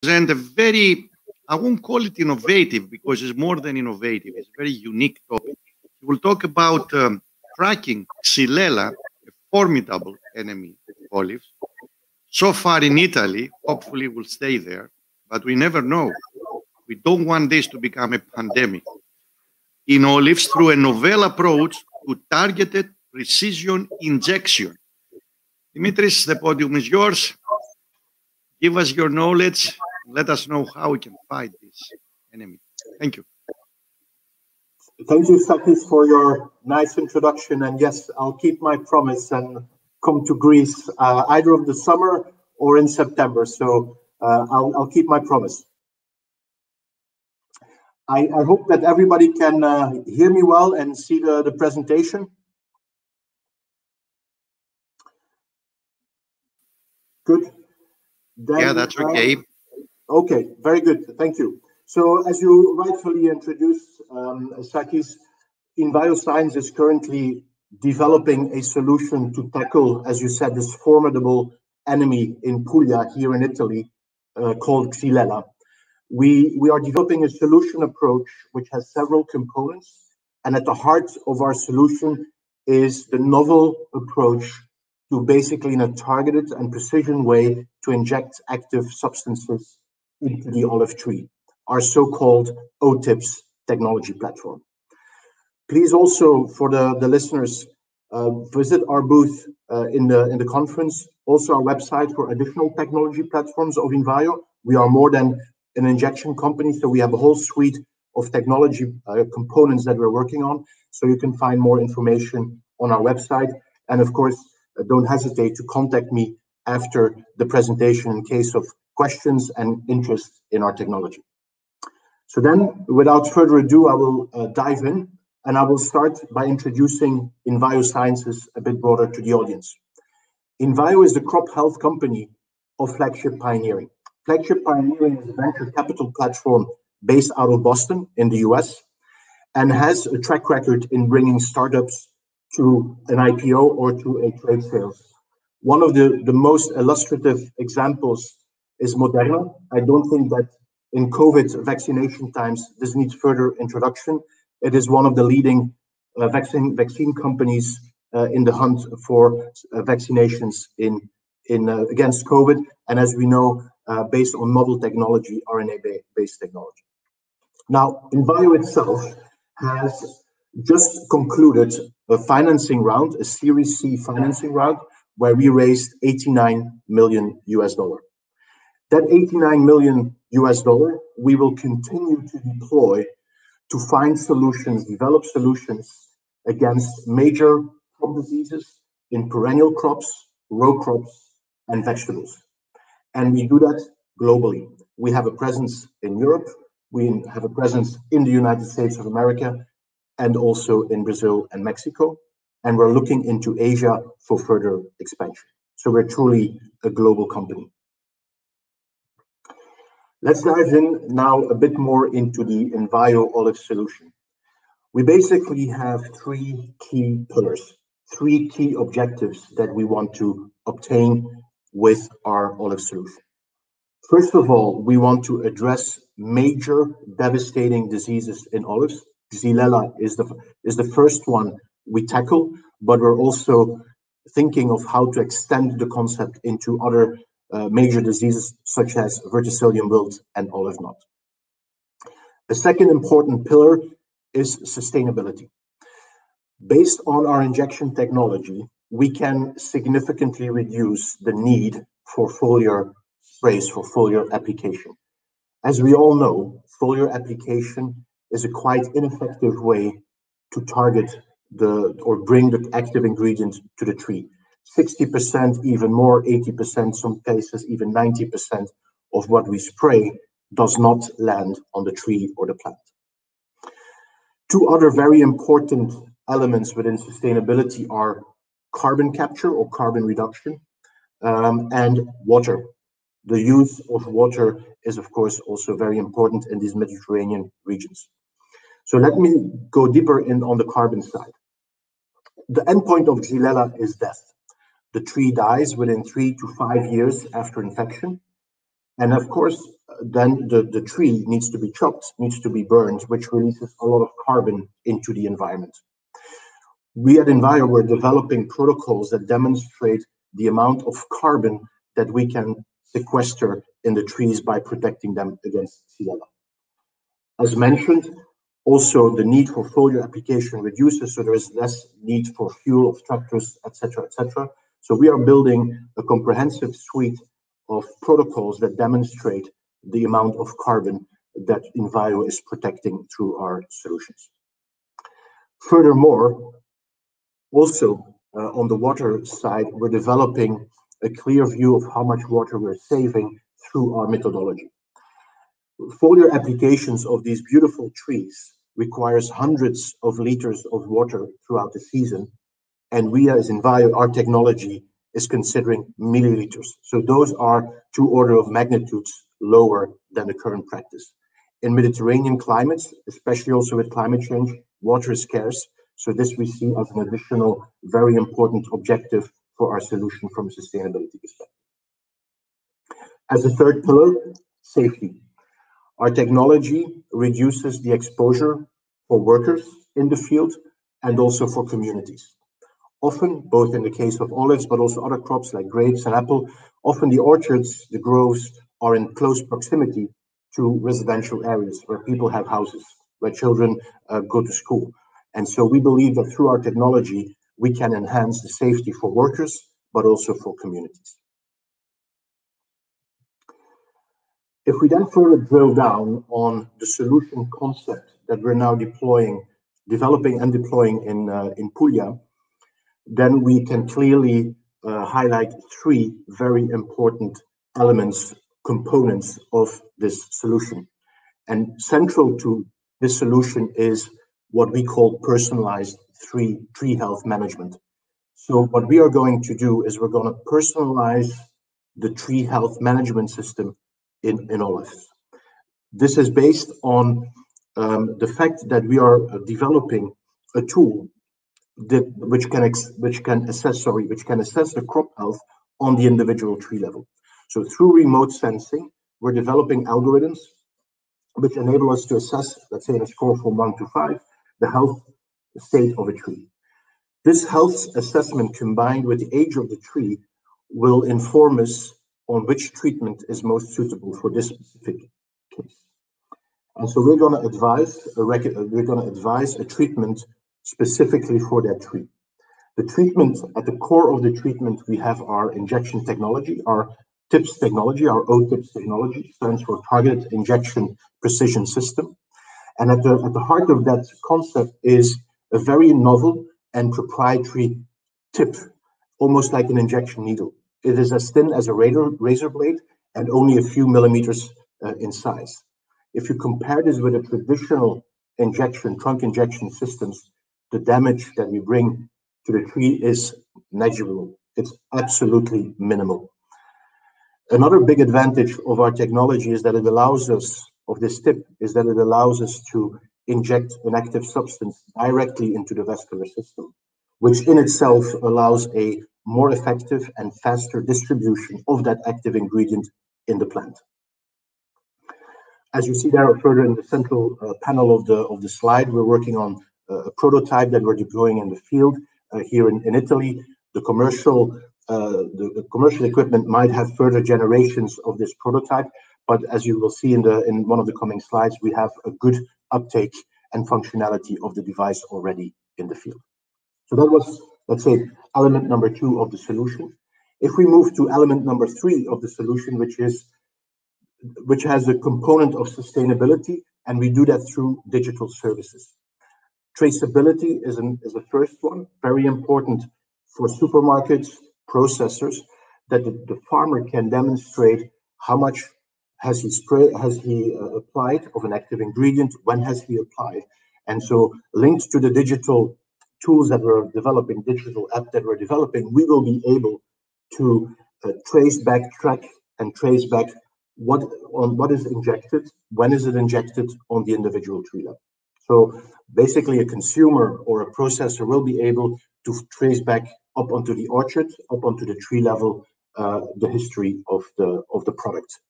present a very, I won't call it innovative because it's more than innovative. It's a very unique topic. He will talk about tracking Xylella, a formidable enemy of olives. So far in Italy, hopefully will stay there, but we never know. We don't want this to become a pandemic. In olives, through a novel approach to targeted precision injection. Dimitris, the podium is yours. Give us your knowledge. Let us know how we can fight this enemy. Thank you. Thank you, Sakis, for your nice introduction. And yes, I'll keep my promise and come to Greece either of the summer or in September. So I'll keep my promise. I hope that everybody can hear me well and see the presentation. Good. Then, yeah, that's okay. Okay, very good. Thank you. So as you rightfully introduced, Sakis, Envirosciences is currently developing a solution to tackle, as you said, this formidable enemy in Puglia here in Italy called Xylella. We are developing a solution approach which has several components, and at the heart of our solution is the novel approach to basically, in a targeted and precision way, to inject active substances into the olive tree, our so-called OTIPS technology platform. Please also, for the listeners, visit our booth in the conference, also our website for additional technology platforms of Enviro. We are more than an injection company, so we have a whole suite of technology components that we're working on. So you can find more information on our website. And of course, don't hesitate to contact me after the presentation in case of questions and interest in our technology. So then, without further ado, I will dive in, and I will start by introducing Envirosciences a bit broader to the audience. Enviro is the crop health company of Flagship Pioneering. Flagship Pioneering is a venture capital platform based out of Boston in the US and has a track record in bringing startups to an IPO or to a trade sales. One of the most illustrative examples is Moderna. I don't think that in COVID vaccination times, this needs further introduction. It is one of the leading vaccine companies in the hunt for vaccinations against COVID. And as we know, based on novel technology, RNA-based technology. Now, Enviro itself has just concluded a financing round, a Series C financing round, where we raised $89 million. That $89 million we will continue to deploy to find solutions, develop solutions against major crop diseases in perennial crops, row crops, and vegetables. And we do that globally. We have a presence in Europe, we have a presence in the United States of America, and also in Brazil and Mexico. And we're looking into Asia for further expansion. So we're truly a global company. Let's dive in now a bit more into the Enviro olive solution. We basically have three key pillars, three key objectives that we want to obtain with our olive solution. First of all, we want to address major devastating diseases in olives. Xylella is the first one we tackle, but we're also thinking of how to extend the concept into other major diseases such as verticillium wilt and olive knot. The second important pillar is sustainability. Based on our injection technology, we can significantly reduce the need for foliar sprays, for foliar application. As we all know, foliar application is a quite ineffective way to target or bring the active ingredient to the tree. 60%, even more, 80%, some cases even 90% of what we spray does not land on the tree or the plant. Two other very important elements within sustainability are carbon capture or carbon reduction and water. The use of water is, of course, also very important in these Mediterranean regions. So let me go deeper in on the carbon side. The endpoint of Xylella is death. The tree dies within 3 to 5 years after infection. And of course, then the tree needs to be chopped, needs to be burned, which releases a lot of carbon into the environment. We at Enviro were developing protocols that demonstrate the amount of carbon that we can sequester in the trees by protecting them against Xylella. As mentioned, also the need for foliar application reduces, so there is less need for fuel of tractors, etc., etc. So we are building a comprehensive suite of protocols that demonstrate the amount of carbon that Enviro is protecting through our solutions. Furthermore, also on the water side, we're developing a clear view of how much water we're saving through our methodology. Foliar applications of these beautiful trees requires hundreds of liters of water throughout the season, and we as Enviro, our technology is considering milliliters. So those are 2 orders of magnitudes lower than the current practice. In Mediterranean climates, especially also with climate change, water is scarce. So this we see as an additional very important objective for our solution from a sustainability perspective. As a third pillar, safety. Our technology reduces the exposure for workers in the field and also for communities. Often, both in the case of olives, but also other crops like grapes and apple, often the orchards, the groves are in close proximity to residential areas where people have houses, where children go to school. And so we believe that through our technology, we can enhance the safety for workers, but also for communities. If we then further drill down on the solution concept that we're now developing and deploying in Puglia, then we can clearly highlight 3 very important elements, components of this solution. And central to this solution is what we call personalized tree health management. So what we are going to do is we're going to personalize the tree health management system in olives. This is based on the fact that we are developing a tool which can assess the crop health on the individual tree level. So through remote sensing, we're developing algorithms which enable us to assess, let's say, in a score from 1 to 5, the health state of a tree. This health assessment, combined with the age of the tree, will inform us on which treatment is most suitable for this specific case. And so we're going to advise a treatment specifically for that tree. The treatment, at the core of the treatment, we have our injection technology, our TIPS technology, our OTIPS technology, stands for Targeted Injection Precision System. And at the heart of that concept is a very novel and proprietary tip, almost like an injection needle. It is as thin as a razor blade and only a few millimeters in size. If you compare this with a traditional trunk injection systems, the damage that we bring to the tree is negligible. It's absolutely minimal. Another big advantage of our technology is that it allows us, to inject an active substance directly into the vascular system, which in itself allows a more effective and faster distribution of that active ingredient in the plant. As you see there further in the central panel of the slide, we're working on a prototype that we're deploying in the field here in Italy. The commercial equipment might have further generations of this prototype, but as you will see in one of the coming slides, we have a good uptake and functionality of the device already in the field. So that was, let's say, element number 2 of the solution. If we move to element number 3 of the solution, which has a component of sustainability, and we do that through digital services. Traceability is the first one, very important for supermarkets, processors, that the farmer can demonstrate how much has he applied of an active ingredient, when has he applied. And so linked to the digital tools that we're developing, digital app that we're developing, we will be able to track what is injected, when is it injected on the individual tree level. So basically a consumer or a processor will be able to trace back up onto the orchard, up onto the tree level, the history of the product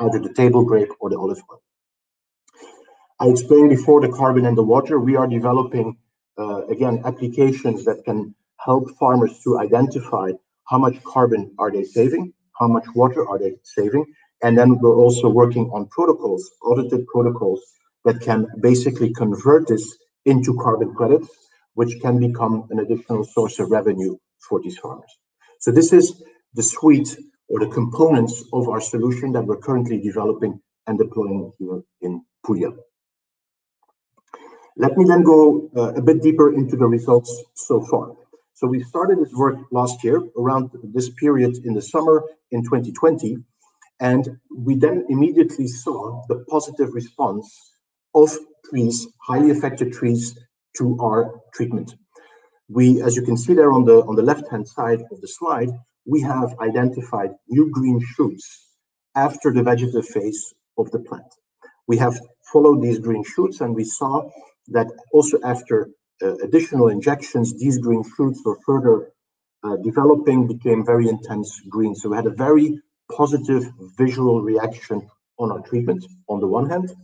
either the table grape or the olive oil. I explained before the carbon and the water. We are developing, again, applications that can help farmers to identify how much carbon are they saving, how much water are they saving, and then we're also working on protocols, audited protocols, that can basically convert this into carbon credits, which can become an additional source of revenue for these farmers. So this is the suite or the components of our solution that we're currently developing and deploying here in Puglia. Let me then go a bit deeper into the results so far. So we started this work last year, around this period in the summer in 2020, and we then immediately saw the positive response of trees, highly affected trees, to our treatment. We, as you can see there on the left-hand side of the slide, we have identified new green shoots after the vegetative phase of the plant. We have followed these green shoots, and we saw that also after additional injections, these green shoots were further developing, became very intense green. So we had a very positive visual reaction on our treatment on the one hand.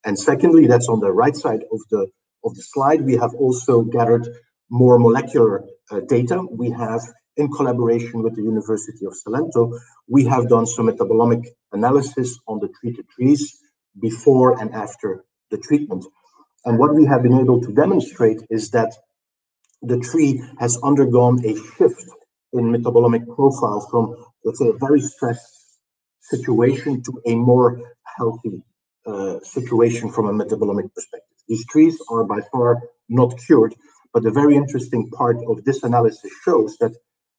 And secondly, that's on the right side of the slide, we have also gathered more molecular data. We have, in collaboration with the University of Salento, we have done some metabolomic analysis on the treated trees before and after the treatment. And what we have been able to demonstrate is that the tree has undergone a shift in metabolomic profile from, let's say, a very stressed situation to a more healthy situation from a metabolomic perspective. These trees are by far not cured, but the very interesting part of this analysis shows that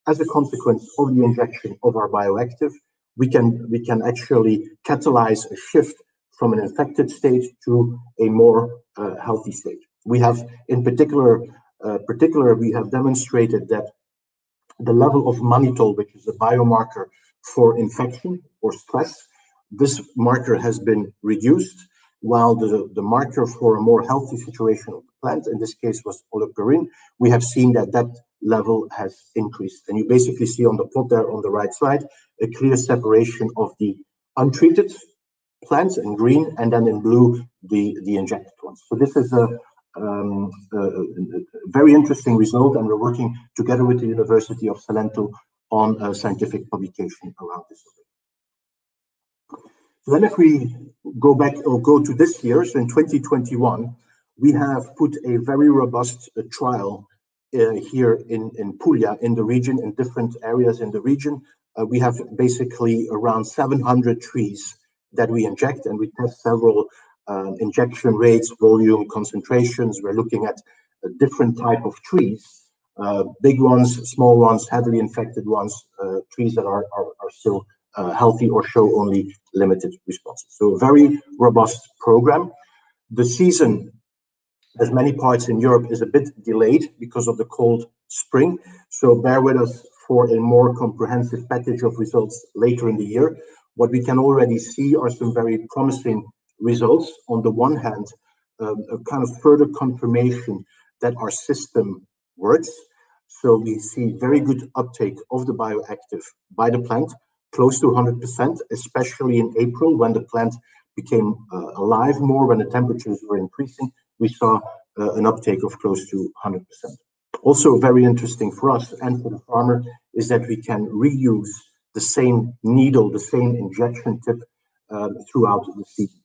as a consequence of the injection of our bioactive, we can actually catalyze a shift from an infected state to a more healthy state. We have, in particular, we have demonstrated that the level of mannitol, which is a biomarker for infection or stress, this marker has been reduced, while the marker for a more healthy situation of the plant, in this case was oligoperine, we have seen that that level has increased. And you basically see on the plot there on the right side, a clear separation of the untreated plants in green, and then in blue, the injected ones. So this is a very interesting result, and we're working together with the University of Salento on a scientific publication around this. So then if we go back or go to this year, so in 2021, we have put a very robust trial here in Puglia, in the region, in different areas in the region. We have basically around 700 trees that we inject, and we test several injection rates, volume, concentrations. We're looking at a different type of trees, big ones, small ones, heavily infected ones, trees that are still healthy or show only limited responses. So a very robust program. The season, as many parts in Europe, is a bit delayed because of the cold spring. So bear with us for a more comprehensive package of results later in the year. What we can already see are some very promising results. On the one hand, a kind of further confirmation that our system works. So we see very good uptake of the bioactive by the plant, close to 100%, especially in April when the plant became alive more, when the temperatures were increasing. We saw an uptake of close to 100%. Also very interesting for us and for the farmer is that we can reuse the same needle, the same injection tip throughout the season.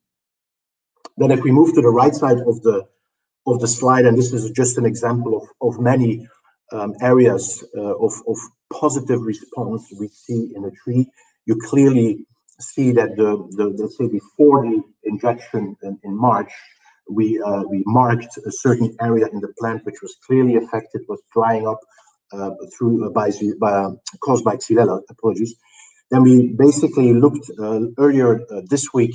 Then if we move to the right side of the slide, and this is just an example of many areas of positive response we see in a tree, you clearly see that let's say before the injection in March, we marked a certain area in the plant which was clearly affected, was drying up caused by Xylella, apologies. Then we basically looked earlier this week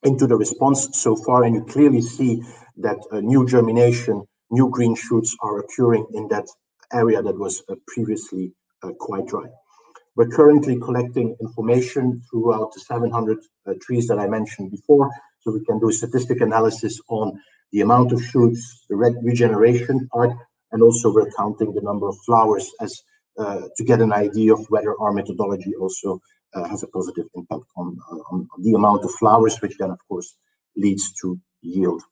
into the response so far, and you clearly see that new germination, new green shoots are occurring in that area that was previously quite dry. We're currently collecting information throughout the 700 trees that I mentioned before, so we can do a statistic analysis on the amount of shoots, the regeneration part, and also we're counting the number of flowers as to get an idea of whether our methodology also has a positive impact on the amount of flowers, which then, of course, leads to yield.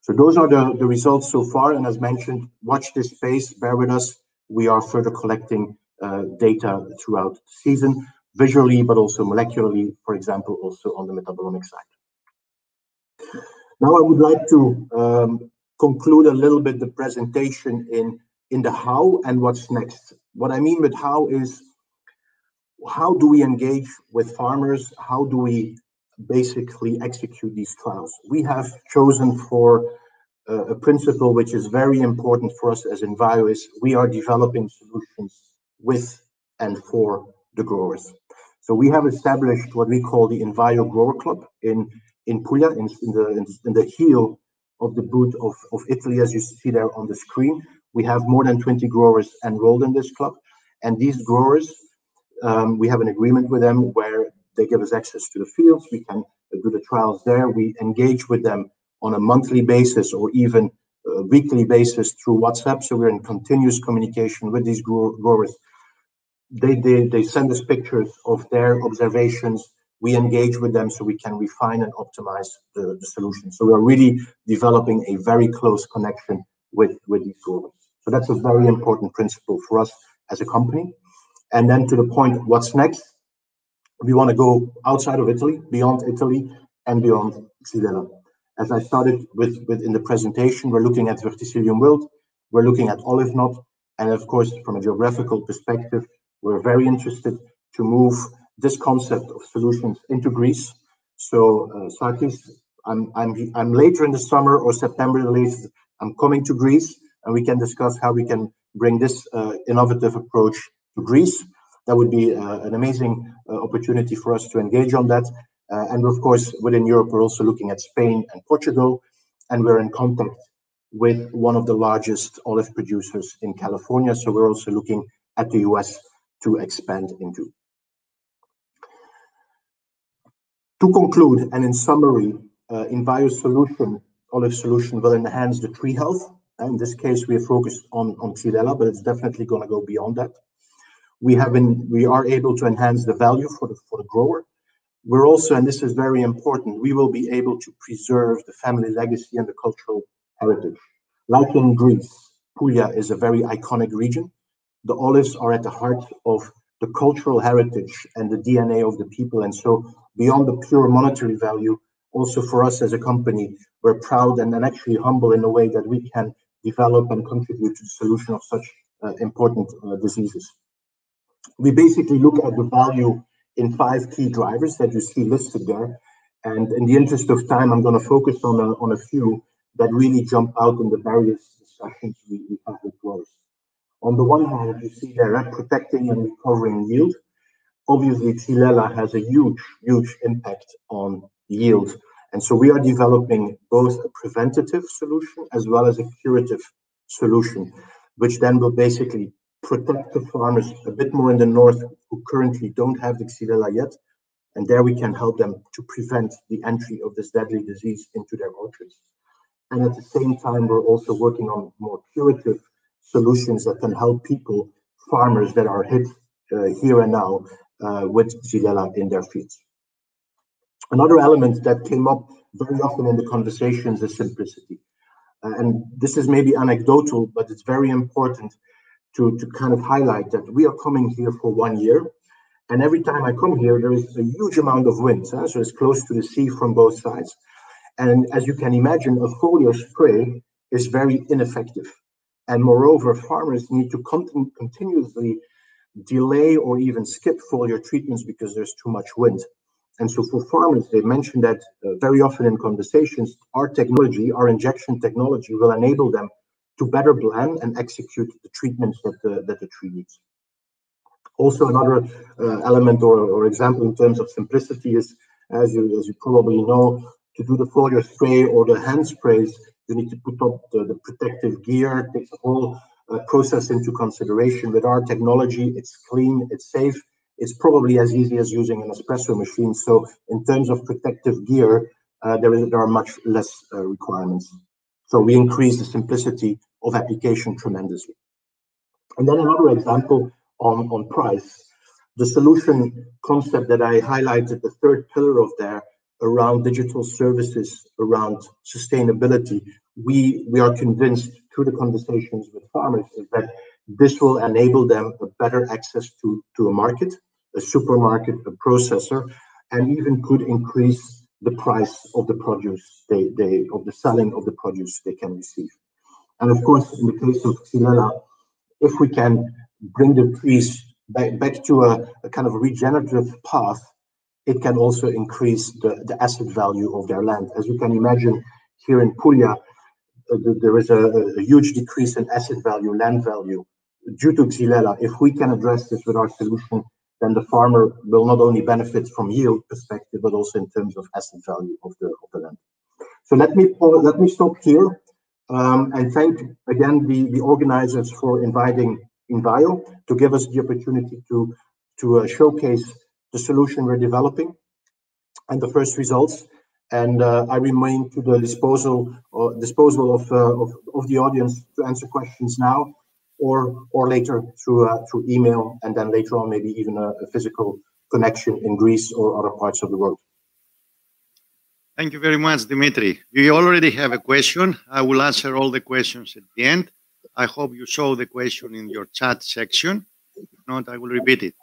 So those are the results so far. And as mentioned, watch this space, bear with us. We are further collecting data throughout the season, visually, but also molecularly, for example, also on the metabolomic side. Now I would like to conclude a little bit the presentation in the how and what's next. What I mean with how is, how do we engage with farmers? How do we basically execute these trials? We have chosen for a principle which is very important for us as Enviro is we are developing solutions with and for the growers. So we have established what we call the Enviro Grower Club in Puglia, in the heel of the boot of Italy, as you see there on the screen. We have more than 20 growers enrolled in this club, and these growers, we have an agreement with them where they give us access to the fields. We can do the trials there. We engage with them on a monthly basis or even a weekly basis through WhatsApp. So we're in continuous communication with these growers. They send us pictures of their observations. We engage with them so we can refine and optimize the solution. So we are really developing a very close connection with these growers. So that's a very important principle for us as a company. And then to the point, what's next? We want to go outside of Italy, beyond Italy, and beyond Xylella. As I started with in the presentation, we're looking at verticillium wilt, we're looking at olive knot, and of course, from a geographical perspective, we're very interested to move this concept of solutions into Greece. So, Sakis, I'm later in the summer or September the latest. I'm coming to Greece, and we can discuss how we can bring this innovative approach to Greece. That would be an amazing opportunity for us to engage on that. And of course, within Europe, we're also looking at Spain and Portugal, and we're in contact with one of the largest olive producers in California. So we're also looking at the US to expand into. To conclude, and in summary, Enviro olive solution will enhance the tree health. In this case, we are focused on Xylella, but it's definitely going to go beyond that. We are able to enhance the value for the grower. We're also, and this is very important, we will be able to preserve the family legacy and the cultural heritage. Like in Greece, Puglia is a very iconic region. The olives are at the heart of the cultural heritage and the DNA of the people. And so beyond the pure monetary value, also for us as a company, we're proud and actually humble in a way that we can develop and contribute to the solution of such important diseases. We basically look at the value in 5 key drivers that you see listed there. And in the interest of time, I'm going to focus on a few that really jump out in the various discussions we have with growers. On the one hand, you see there protecting and recovering yield. Obviously, Xylella has a huge impact on yield. And so we are developing both a preventative solution as well as a curative solution, which then will basically protect the farmers a bit more in the north who currently don't have the Xylella yet. And there we can help them to prevent the entry of this deadly disease into their orchards. And at the same time, we're also working on more curative solutions that can help people, farmers that are hit here and now with Xylella in their fields. Another element that came up very often in the conversations is simplicity. And this is maybe anecdotal, but it's very important to kind of highlight that we are coming here for 1 year. And every time I come here, there is a huge amount of wind. So it's close to the sea from both sides. And as you can imagine, a foliar spray is very ineffective. And moreover, farmers need to continuously delay or even skip foliar treatments because there's too much wind. And so for farmers, they mentioned that very often in conversations, our technology, our injection technology will enable them to better blend and execute the treatments that the tree needs. Also, another element or example in terms of simplicity is, as you probably know, to do the foliar spray or the hand sprays, you need to put up the protective gear. It takes a whole process into consideration. With our technology, it's clean, it's safe. It's probably as easy as using an espresso machine. So in terms of protective gear, there are much less requirements. So we increase the simplicity of application tremendously. And then another example on price. The solution concept that I highlighted, the third pillar of there, around digital services, around sustainability, we are convinced through the conversations with farmers is that this will enable them a better access to a market, a supermarket, a processor, and even could increase the price of the produce of the selling of the produce they can receive. And of course, in the case of Xylella, if we can bring the trees back to a kind of regenerative path, it can also increase the asset value of their land. As you can imagine, here in Puglia, there is a huge decrease in asset value, land value, due to Xylella. If we can address this with our solution, then the farmer will not only benefit from yield perspective, but also in terms of asset value of the land. So let me stop here and thank again the organizers for inviting Enviro to give us the opportunity to showcase the solution we're developing and the first results. And I remain to the disposal of the audience to answer questions now or later through email, and then later on maybe even a physical connection in Greece or other parts of the world. Thank you very much, Dimitri. We already have a question. I will answer all the questions at the end. I hope you saw the question in your chat section. If not, I will repeat it.